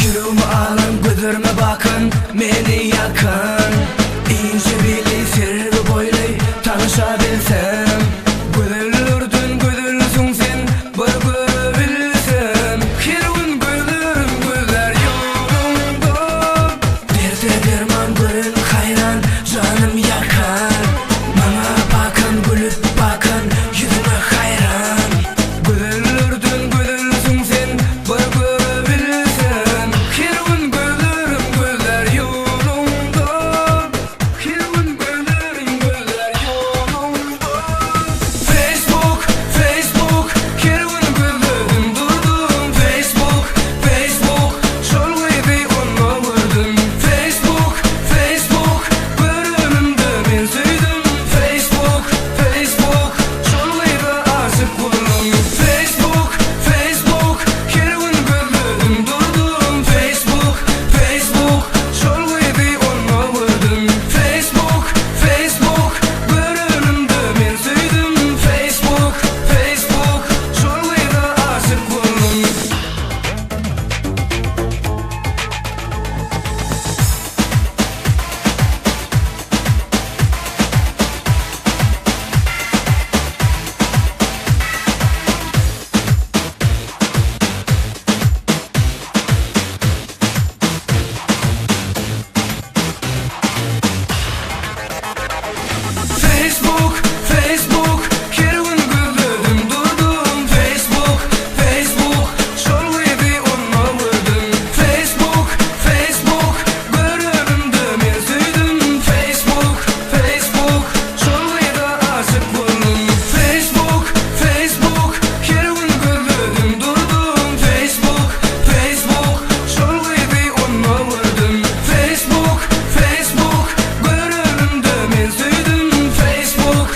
Yüreğimi alın, gözlerime bakın, beni yakın. İnce bili sirri boylu tanışabilsem. Gözlürdün gözlüsün sen, bir görebilsem. Her gün gözlerim gözler yolumda. Derde derman görün hayran, canım yakan. Bana bakın, gülüp bakın, yüzüme hayran. Gözlürdün gözlüsün sen, bir görebilsem. Her gün gözlerim gözler yolumda. Her gün gözlerim gözler yolumda. Facebook, Facebook, her gün gözlerim durdum. Facebook, Facebook, şol gibi onu vurdum. Facebook, Facebook, görünümde ben süydüm. Facebook, Facebook, şol gibi aşık oldum. Facebook, Facebook, her gün gözlerim durdum. Facebook, Facebook, şol gibi onu vurdum. Facebook, Facebook, görünümde ben süydüm. Facebook, Facebook, şol gibi aşık oldum. Facebook, Facebook, her gün gözlerim durdum. Facebook, Facebook, şol gibi onu vurdum. Facebook, Facebook, görünümde ben süydüm. Facebook, Facebook, şol gibi aşık oldum. Facebook, Facebook, her gün gözlerim durdum. Facebook, Facebook, şol gibi onu vurdum. Facebook, Facebook, görünümde ben süydüm. Facebook,